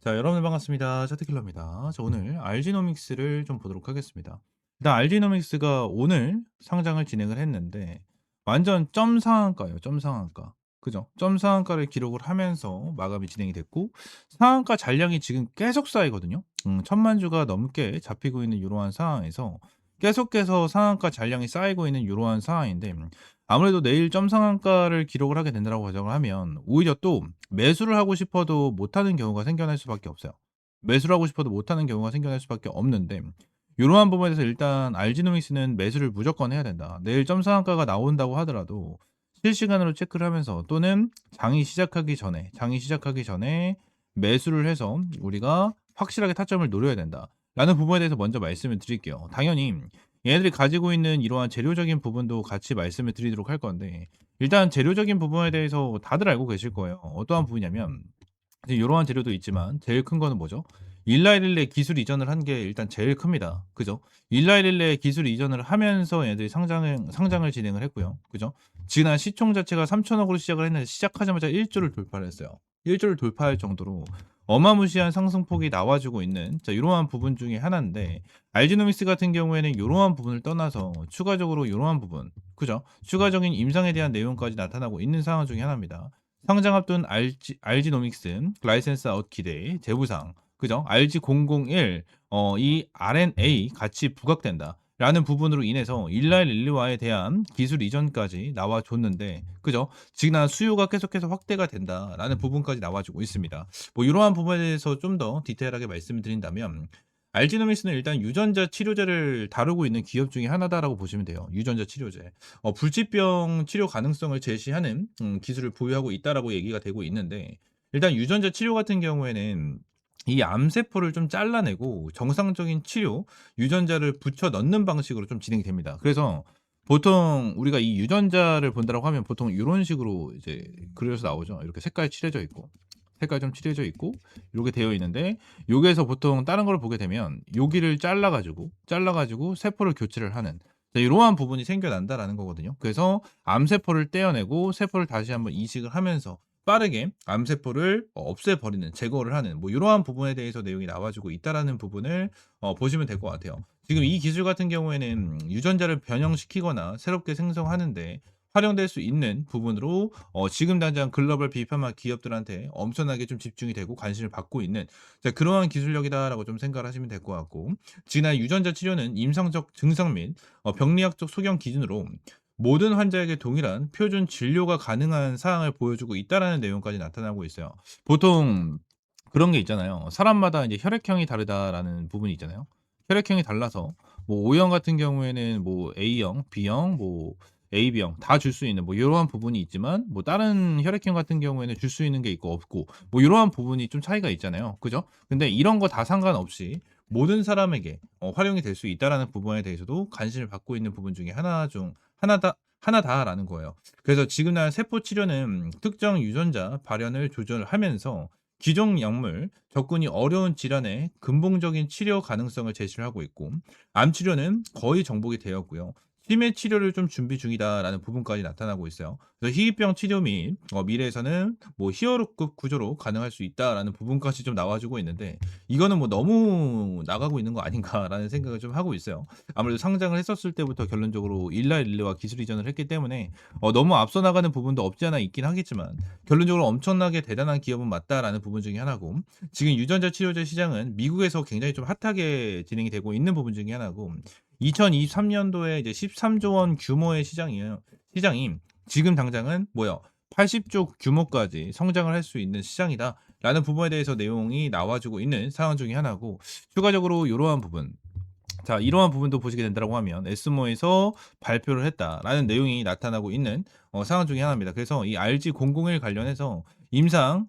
자, 여러분 반갑습니다. 차트킬러입니다. 자, 오늘 알지노믹스를 좀 보도록 하겠습니다. 일단 알지노믹스가 오늘 상장을 진행을 했는데 완전 점 상한가예요. 점 상한가. 그죠? 점 상한가를 기록을 하면서 마감이 진행이 됐고 상한가 잔량이 지금 계속 쌓이거든요. 1000만 주가 넘게 잡히고 있는 이러한 상황에서 계속해서 상한가 잔량이 쌓이고 있는 이러한 상황인데 아무래도 내일 점 상한가를 기록을 하게 된다고 가정을 하면 오히려 또 매수를 하고 싶어도 못하는 경우가 생겨날 수밖에 없어요. 매수를 하고 싶어도 못하는 경우가 생겨날 수밖에 없는데 이러한 부분에 대해서 일단 알지노믹스는 매수를 무조건 해야 된다. 내일 점 상한가가 나온다고 하더라도 실시간으로 체크를 하면서 또는 장이 시작하기 전에 매수를 해서 우리가 확실하게 타점을 노려야 된다라는 부분에 대해서 먼저 말씀을 드릴게요. 당연히 얘네들이 가지고 있는 이러한 재료적인 부분도 같이 말씀을 드리도록 할 건데 일단 재료적인 부분에 대해서 다들 알고 계실 거예요. 어떠한 부분이냐면 이제 요러한 재료도 있지만 제일 큰 거는 뭐죠? 일라이릴레 기술 이전을 한 게 일단 제일 큽니다. 그죠? 일라이릴레 기술 이전을 하면서 얘네들이 상장을 진행을 했고요. 그죠? 지난 시총 자체가 3천억으로 시작을 했는데 시작하자마자 1조를 돌파를 했어요. 1조를 돌파할 정도로 어마무시한 상승폭이 나와주고 있는 자 이러한 부분 중에 하나인데 알지노믹스 같은 경우에는 요러한 부분을 떠나서 추가적으로 요러한 부분 그죠? 추가적인 임상에 대한 내용까지 나타나고 있는 상황 중에 하나입니다. 상장 앞둔 알지노믹스 라이센스 아웃 기대 재부상 그죠? RG001 이 RNA 같이 부각된다. 라는 부분으로 인해서 일라일릴리와에 대한 기술 이전까지 나와줬는데 그죠? 지금 수요가 계속해서 확대가 된다라는 부분까지 나와주고 있습니다. 뭐 이러한 부분에 대해서 좀 더 디테일하게 말씀을 드린다면 알지노믹스는 일단 유전자 치료제를 다루고 있는 기업 중에 하나다라고 보시면 돼요. 유전자 치료제. 불치병 치료 가능성을 제시하는 기술을 보유하고 있다라고 얘기가 되고 있는데 일단 유전자 치료 같은 경우에는 이 암세포를 좀 잘라내고 정상적인 치료 유전자를 붙여 넣는 방식으로 좀 진행이 됩니다. 그래서 보통 우리가 이 유전자를 본다라고 하면 보통 이런 식으로 이제 그려서 나오죠. 이렇게 색깔 칠해져 있고 색깔 좀 칠해져 있고 이렇게 되어 있는데 여기에서 보통 다른 걸 보게 되면 여기를 잘라 가지고 세포를 교체를 하는 자 이러한 부분이 생겨난다라는 거거든요. 그래서 암세포를 떼어내고 세포를 다시 한번 이식을 하면서 빠르게 암세포를 없애버리는 제거를 하는 뭐 이러한 부분에 대해서 내용이 나와주고 있다라는 부분을 보시면 될 것 같아요. 지금 이 기술 같은 경우에는 유전자를 변형시키거나 새롭게 생성하는 데 활용될 수 있는 부분으로 지금 당장 글로벌 비파마 기업들한테 엄청나게 좀 집중이 되고 관심을 받고 있는 자 그러한 기술력이다라고 좀 생각을 하시면 될 것 같고 지난 유전자 치료는 임상적 증상 및 병리학적 소견 기준으로 모든 환자에게 동일한 표준 진료가 가능한 사항을 보여주고 있다라는 내용까지 나타나고 있어요. 보통 그런 게 있잖아요. 사람마다 이제 혈액형이 다르다라는 부분이 있잖아요. 혈액형이 달라서 뭐 O형 같은 경우에는 뭐 A형, B형, 뭐 AB형 다 줄 수 있는 뭐 요러한 부분이 있지만 뭐 다른 혈액형 같은 경우에는 줄 수 있는 게 있고 없고 뭐 요러한 부분이 좀 차이가 있잖아요. 그죠? 근데 이런 거 다 상관없이 모든 사람에게 활용이 될 수 있다라는 부분에 대해서도 관심을 받고 있는 부분 중에 하나다라는 거예요. 그래서 지금 날 세포 치료는 특정 유전자 발현을 조절하면서 기존 약물, 접근이 어려운 질환의 근본적인 치료 가능성을 제시를 하고 있고 암 치료는 거의 정복이 되었고요. 치매 치료를 좀 준비 중이다라는 부분까지 나타나고 있어요. 그래서 희귀병 치료 및 미래에서는 뭐 히어로급 구조로 가능할 수 있다라는 부분까지 좀 나와주고 있는데 이거는 뭐 너무 나가고 있는 거 아닌가라는 생각을 좀 하고 있어요. 아무래도 상장을 했었을 때부터 결론적으로 일라일리와 기술 이전을 했기 때문에 너무 앞서 나가는 부분도 없지 않아 있긴 하겠지만 결론적으로 엄청나게 대단한 기업은 맞다라는 부분 중에 하나고 지금 유전자 치료제 시장은 미국에서 굉장히 좀 핫하게 진행이 되고 있는 부분 중에 하나고 2023년도에 이제 13조 원 규모의 시장이에요. 시장이 지금 당장은 뭐요? 80조 규모까지 성장을 할 수 있는 시장이다라는 부분에 대해서 내용이 나와주고 있는 상황 중에 하나고 추가적으로 이러한 부분 자, 이러한 부분도 보시게 된다라고 하면 에스모에서 발표를 했다라는 내용이 나타나고 있는 상황 중에 하나입니다. 그래서 이 RG001 관련해서 임상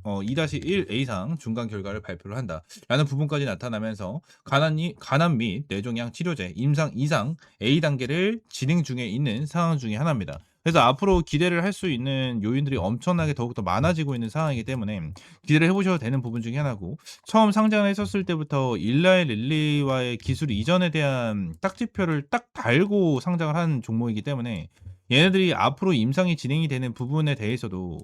2-1A상 중간 결과를 발표를 한다라는 부분까지 나타나면서 간암 및 뇌종양 치료제 임상 2상 A 단계를 진행 중에 있는 상황 중에 하나입니다. 그래서 앞으로 기대를 할 수 있는 요인들이 엄청나게 더욱더 많아지고 있는 상황이기 때문에 기대를 해보셔도 되는 부분 중에 하나고 처음 상장을 했었을 때부터 일라의 릴리와의 기술 이전에 대한 딱지표를 딱 달고 상장을 한 종목이기 때문에 얘네들이 앞으로 임상이 진행이 되는 부분에 대해서도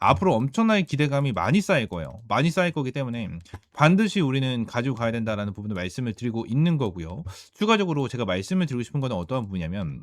앞으로 엄청나게 기대감이 많이 쌓일 거예요. 많이 쌓일 거기 때문에 반드시 우리는 가지고 가야 된다라는 부분을 말씀을 드리고 있는 거고요. 추가적으로 제가 말씀을 드리고 싶은 거는 어떠한 부분이냐면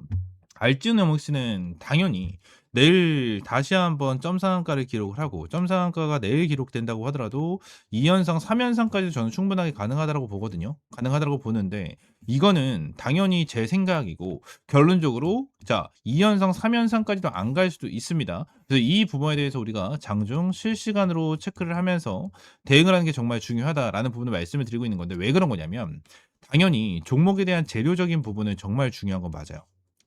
알지노믹스는 당연히 내일 다시 한번 점상한가를 기록을 하고 점상한가가 내일 기록된다고 하더라도 2연상, 3연상까지 저는 충분하게 가능하다고 보거든요. 가능하다고 보는데 이거는 당연히 제 생각이고 결론적으로 자 2연상, 3연상까지도 안 갈 수도 있습니다. 그래서 이 부분에 대해서 우리가 장중 실시간으로 체크를 하면서 대응을 하는 게 정말 중요하다라는 부분을 말씀을 드리고 있는 건데 왜 그런 거냐면 당연히 종목에 대한 재료적인 부분은 정말 중요한 건 맞아요.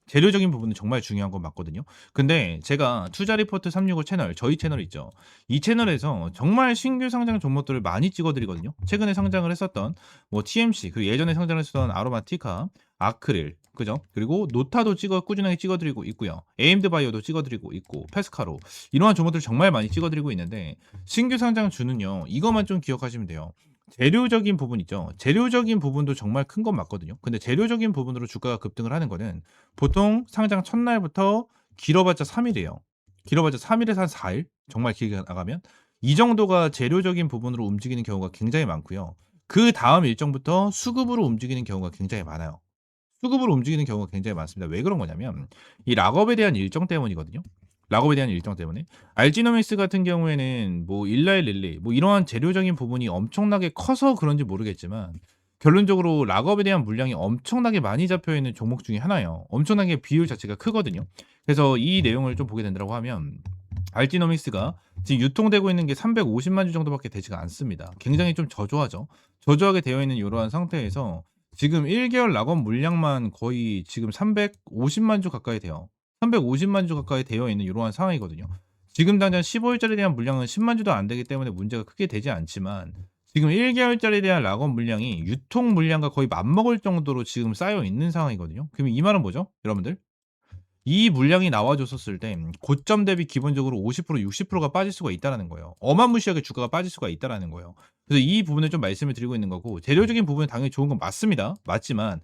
재료적인 부분은 정말 중요한 건 맞거든요. 근데 제가 투자 리포트 365 채널, 저희 채널 있죠. 이 채널에서 정말 신규 상장 종목들을 많이 찍어 드리거든요. 최근에 상장을 했었던 뭐 TMC, 그리고 예전에 상장을 했었던 아로마티카, 아크릴, 그죠? 그리고 노타도 꾸준하게 찍어 드리고 있고요. 에임드 바이오도 찍어 드리고 있고, 페스카로 이러한 종목들 정말 많이 찍어 드리고 있는데 신규 상장 주는요. 이것만 좀 기억하시면 돼요. 재료적인 부분 있죠. 재료적인 부분도 정말 큰 건 맞거든요. 근데 재료적인 부분으로 주가가 급등을 하는 거는 보통 상장 첫날부터 길어봤자 3일이에요. 길어봤자 3일에서 한 4일? 정말 길게 나가면 이 정도가 재료적인 부분으로 움직이는 경우가 굉장히 많고요. 그다음 일정부터 수급으로 움직이는 경우가 굉장히 많아요. 수급으로 움직이는 경우가 굉장히 많습니다. 왜 그런 거냐면 이 락업에 대한 일정 때문이거든요. 락업에 대한 일정 때문에. 알지노믹스 같은 경우에는 뭐 일라이 릴리 뭐 이러한 재료적인 부분이 엄청나게 커서 그런지 모르겠지만 결론적으로 락업에 대한 물량이 엄청나게 많이 잡혀 있는 종목 중에 하나예요. 엄청나게 비율 자체가 크거든요. 그래서 이 내용을 좀 보게 된다고 하면 알지노믹스가 지금 유통되고 있는 게 350만 주 정도밖에 되지가 않습니다. 굉장히 좀 저조하죠. 저조하게 되어 있는 이러한 상태에서 지금 1개월 락업 물량만 거의 지금 350만 주 가까이 돼요. 350만 주 가까이 되어 있는 이러한 상황이거든요. 지금 당장 15일짜리에 대한 물량은 10만 주도 안 되기 때문에 문제가 크게 되지 않지만 지금 1개월짜리에 대한 락업 물량이 유통 물량과 거의 맞먹을 정도로 지금 쌓여 있는 상황이거든요. 그럼 이 말은 뭐죠? 여러분들? 이 물량이 나와줬었을 때 고점 대비 기본적으로 50% 60%가 빠질 수가 있다라는 거예요. 어마무시하게 주가가 빠질 수가 있다라는 거예요. 그래서 이 부분을 좀 말씀을 드리고 있는 거고 재료적인 부분은 당연히 좋은 건 맞습니다. 맞지만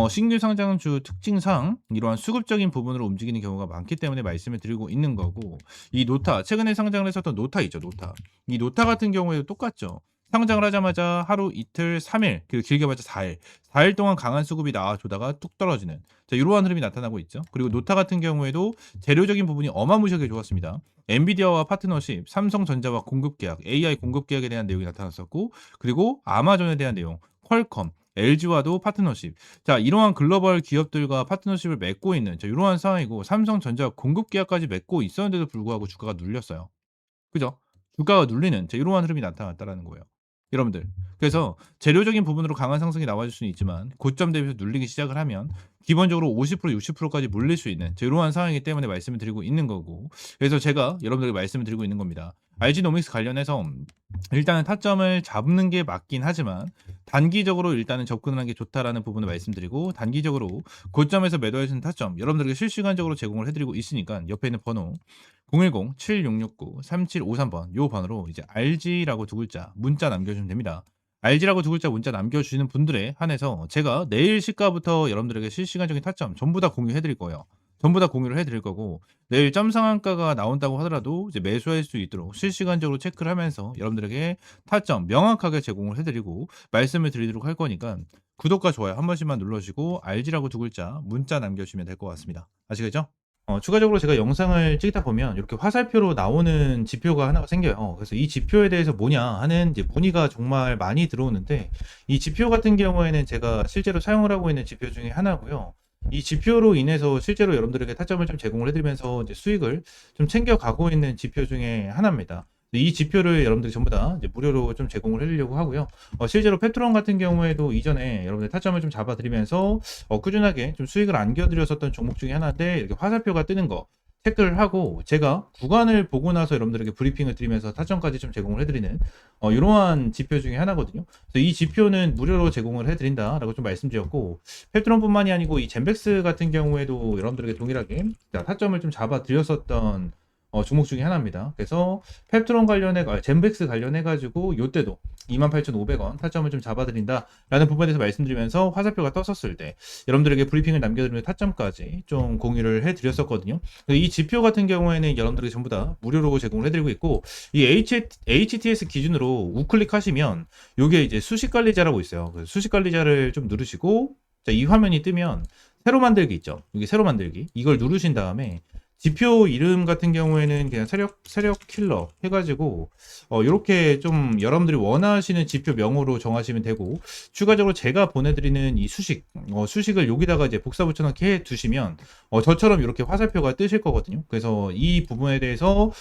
신규 상장주 특징상 이러한 수급적인 부분으로 움직이는 경우가 많기 때문에 말씀을 드리고 있는 거고 이 노타 최근에 상장을 했었던 노타 있죠. 노타. 이 노타 같은 경우에도 똑같죠. 상장을 하자마자 하루 이틀 3일 그리고 길게 봤자 4일 4일 동안 강한 수급이 나와주다가 뚝 떨어지는 자, 이러한 흐름이 나타나고 있죠. 그리고 노타 같은 경우에도 재료적인 부분이 어마무시하게 좋았습니다. 엔비디아와 파트너십, 삼성전자와 공급 계약, AI 공급 계약에 대한 내용이 나타났었고, 그리고 아마존에 대한 내용, 퀄컴, LG와도 파트너십. 자, 이러한 글로벌 기업들과 파트너십을 맺고 있는 자, 이러한 상황이고, 삼성전자 공급 계약까지 맺고 있었는데도 불구하고 주가가 눌렸어요. 그죠? 주가가 눌리는 자, 이러한 흐름이 나타났다라는 거예요. 여러분들. 그래서 재료적인 부분으로 강한 상승이 나와줄 수는 있지만 고점 대비해서 눌리기 시작을 하면 기본적으로 50% 60%까지 몰릴 수 있는 이러한 상황이기 때문에 말씀을 드리고 있는 거고 그래서 제가 여러분들에게 말씀을 드리고 있는 겁니다. 알지노믹스 관련해서 일단은 타점을 잡는 게 맞긴 하지만 단기적으로 일단은 접근하는 게 좋다라는 부분을 말씀드리고 단기적으로 고점에서 매도하시는 타점 여러분들에게 실시간적으로 제공을 해드리고 있으니까 옆에 있는 번호 010-7669-3753번 요 번호로 이제 RG라고 두 글자 문자 남겨주시면 됩니다. RG라고 두 글자 문자 남겨주시는 분들에 한해서 제가 내일 시가부터 여러분들에게 실시간적인 타점 전부 다 공유해드릴 거예요. 전부 다 공유를 해드릴 거고 내일 점상한가가 나온다고 하더라도 이제 매수할 수 있도록 실시간적으로 체크를 하면서 여러분들에게 타점 명확하게 제공을 해드리고 말씀을 드리도록 할 거니까 구독과 좋아요 한 번씩만 눌러주시고 RG라고 두 글자 문자 남겨주시면 될 것 같습니다. 아시겠죠? 추가적으로 제가 영상을 찍다 보면 이렇게 화살표로 나오는 지표가 하나가 생겨요. 그래서 이 지표에 대해서 뭐냐 하는 이제 문의가 정말 많이 들어오는데 이 지표 같은 경우에는 제가 실제로 사용을 하고 있는 지표 중에 하나고요. 이 지표로 인해서 실제로 여러분들에게 타점을 좀 제공을 해드리면서 이제 수익을 좀 챙겨가고 있는 지표 중에 하나입니다. 이 지표를 여러분들이 전부 다 이제 무료로 좀 제공을 해드리려고 하고요. 실제로 페트론 같은 경우에도 이전에 여러분들 타점을 좀 잡아드리면서 꾸준하게 좀 수익을 안겨드렸었던 종목 중에 하나인데 이렇게 화살표가 뜨는 거 체크를 하고 제가 구간을 보고 나서 여러분들에게 브리핑을 드리면서 타점까지 좀 제공을 해드리는 이러한 지표 중에 하나거든요. 그래서 이 지표는 무료로 제공을 해드린다라고 좀 말씀드렸고 페트론뿐만이 아니고 이 젠백스 같은 경우에도 여러분들에게 동일하게 타점을 좀 잡아드렸었던 종목 중에 하나입니다. 그래서 펩트론 젠백스 관련해가지고 요때도 28,500원 타점을 좀 잡아드린다라는 부분에 대해서 말씀드리면서 화살표가 떴었을 때 여러분들에게 브리핑을 남겨드리면 타점까지 좀 공유를 해드렸었거든요. 이 지표 같은 경우에는 여러분들에게 전부 다 무료로 제공을 해드리고 있고, 이 HTS 기준으로 우클릭 하시면 요게 이제 수식 관리자라고 있어요. 수식 관리자를 좀 누르시고, 자, 이 화면이 뜨면 새로 만들기 있죠. 여기 새로 만들기. 이걸 누르신 다음에 지표 이름 같은 경우에는 그냥 세력 킬러 해가지고 이렇게 좀 여러분들이 원하시는 지표 명으로 정하시면 되고, 추가적으로 제가 보내드리는 이 수식을 여기다가 이제 복사 붙여넣기 해 두시면 저처럼 이렇게 화살표가 뜨실 거거든요. 그래서 이 부분에 대해서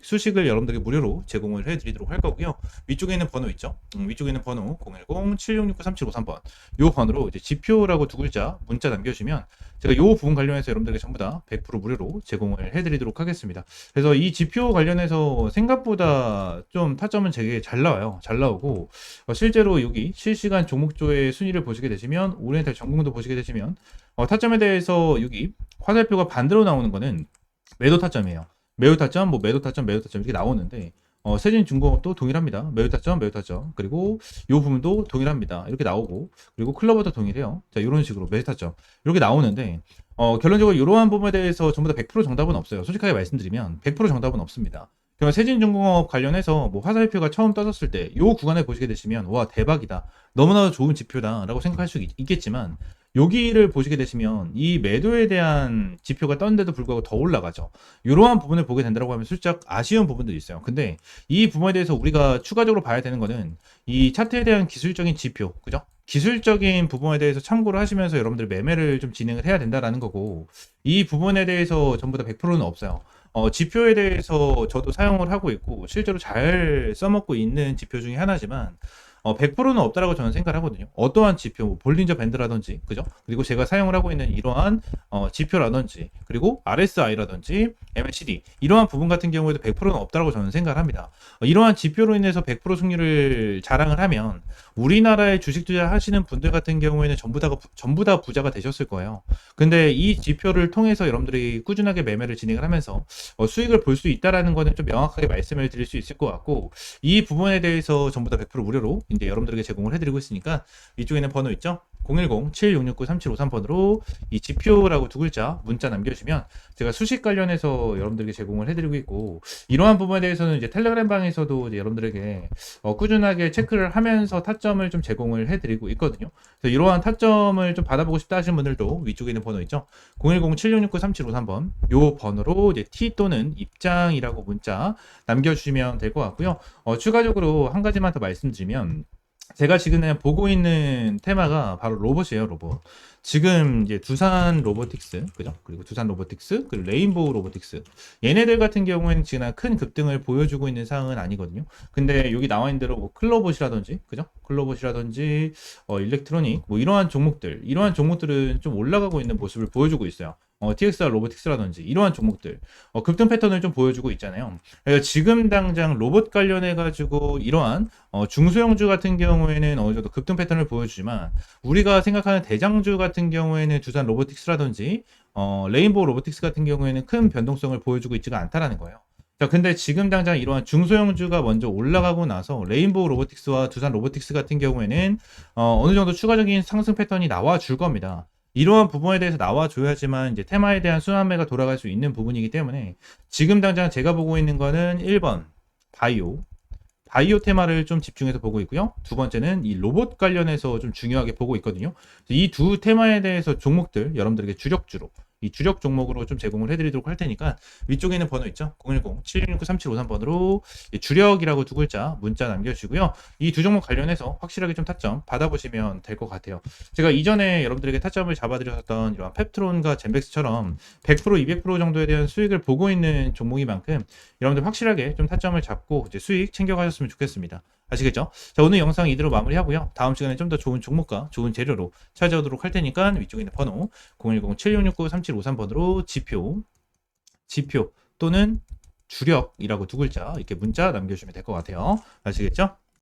수식을 여러분들에게 무료로 제공을 해드리도록 할 거고요. 위쪽에 있는 번호 있죠. 위쪽에 있는 번호 010-7669-3753번 요 번호로 이제 지표라고 두 글자 문자 남겨주시면 제가 이 부분 관련해서 여러분들에게 전부 다 100% 무료로 제공을 해드리도록 하겠습니다. 그래서 이 지표 관련해서 생각보다 좀 타점은 되게 잘 나와요. 잘 나오고 실제로 여기 실시간 종목조의 순위를 보시게 되시면, 오리엔탈 전공도 보시게 되시면 타점에 대해서 여기 화살표가 반대로 나오는 거는 매도 타점이에요. 매우 타점, 매도 타점, 매도 타점 이렇게 나오는데 세진중공업도 동일합니다. 매우 타점, 매우 타점. 그리고 이 부분도 동일합니다. 이렇게 나오고, 그리고 클로버도 동일해요. 자, 이런 식으로 매우 타점 이렇게 나오는데 결론적으로 이러한 부분에 대해서 전부 다 100% 정답은 없어요. 솔직하게 말씀드리면 100% 정답은 없습니다. 그러면 세진중공업 관련해서 화살표가 처음 떠졌을 때 이 구간을 보시게 되시면 와, 대박이다, 너무나도 좋은 지표다 라고 생각할 수 있겠지만, 여기를 보시게 되시면 이 매도에 대한 지표가 떴는데도 불구하고 더 올라가죠. 이러한 부분을 보게 된다고 하면 살짝 아쉬운 부분들이 있어요. 근데 이 부분에 대해서 우리가 추가적으로 봐야 되는 거는 이 차트에 대한 기술적인 지표, 그죠? 기술적인 부분에 대해서 참고를 하시면서 여러분들 매매를 좀 진행을 해야 된다라는 거고, 이 부분에 대해서 전부 다 100%는 없어요. 지표에 대해서 저도 사용을 하고 있고 실제로 잘 써먹고 있는 지표 중에 하나지만 100%는 없다라고 저는 생각을 하거든요. 어떠한 지표, 볼린저 밴드라든지, 그죠? 그리고 제가 사용을 하고 있는 이러한 지표라든지, 그리고 RSI라든지, MACD 이러한 부분 같은 경우에도 100%는 없다라고 저는 생각을 합니다. 이러한 지표로 인해서 100% 승률을 자랑을 하면 우리나라에 주식 투자하시는 분들 같은 경우에는 전부 다 부자가 되셨을 거예요. 근데 이 지표를 통해서 여러분들이 꾸준하게 매매를 진행을 하면서 수익을 볼 수 있다라는 거는 좀 명확하게 말씀을 드릴 수 있을 것 같고, 이 부분에 대해서 전부 다 100% 무료로 이제 여러분들에게 제공을 해드리고 있으니까 위쪽에 있는 번호 있죠? 010-7669-3753번으로 이 지표라고 두 글자 문자 남겨주시면 제가 수식 관련해서 여러분들에게 제공을 해드리고 있고, 이러한 부분에 대해서는 이제 텔레그램 방에서도 이제 여러분들에게 꾸준하게 체크를 하면서 타점을 좀 제공을 해드리고 있거든요. 그래서 이러한 타점을 좀 받아보고 싶다 하시는 분들도 위쪽에 있는 번호 있죠? 010-7669-3753번 요 번호로 이제 T 또는 입장이라고 문자 남겨주시면 될 것 같고요. 추가적으로 한 가지만 더 말씀드리면, 제가 지금 보고 있는 테마가 바로 로봇이에요, 로봇. 지금 이제 두산 로보틱스, 그죠? 그리고 두산 로보틱스, 그리고 레인보우 로보틱스. 얘네들 같은 경우에는 지금 큰 급등을 보여주고 있는 상황은 아니거든요. 근데 여기 나와 있는 대로 클로봇이라든지, 그죠? 클로봇이라든지, 일렉트로닉, 이러한 종목들은 좀 올라가고 있는 모습을 보여주고 있어요. TXR 로보틱스라든지 이러한 종목들 급등 패턴을 좀 보여주고 있잖아요. 그래서 지금 당장 로봇 관련해 가지고 이러한 중소형주 같은 경우에는 어느 정도 급등 패턴을 보여주지만, 우리가 생각하는 대장주 같은 경우에는 두산 로보틱스라든지 레인보우 로보틱스 같은 경우에는 큰 변동성을 보여주고 있지가 않다라는 거예요. 자, 근데 지금 당장 이러한 중소형주가 먼저 올라가고 나서 레인보우 로보틱스와 두산 로보틱스 같은 경우에는 어느 정도 추가적인 상승 패턴이 나와 줄 겁니다. 이러한 부분에 대해서 나와줘야지만 이제 테마에 대한 순환매가 돌아갈 수 있는 부분이기 때문에, 지금 당장 제가 보고 있는 거는 1번 바이오 테마를 좀 집중해서 보고 있고요. 두 번째는 이 로봇 관련해서 좀 중요하게 보고 있거든요. 이 두 테마에 대해서 종목들 여러분들에게 이 주력 종목으로 좀 제공을 해드리도록 할 테니까 위쪽에 있는 번호 있죠? 010-7669-3753번으로 주력이라고 두 글자 문자 남겨주시고요. 이 두 종목 관련해서 확실하게 좀 타점 받아보시면 될 것 같아요. 제가 이전에 여러분들에게 타점을 잡아드렸던 이런 펩트론과 젠백스처럼 100%, 200% 정도에 대한 수익을 보고 있는 종목인 만큼 여러분들 확실하게 좀 타점을 잡고 이제 수익 챙겨가셨으면 좋겠습니다. 아시겠죠? 자, 오늘 영상 이대로 마무리하고요. 다음 시간에 좀 더 좋은 종목과 좋은 재료로 찾아오도록 할 테니까 위쪽에 있는 번호 010-7669-3753번으로 지표 또는 주력이라고 두 글자 이렇게 문자 남겨주시면 될 것 같아요. 아시겠죠?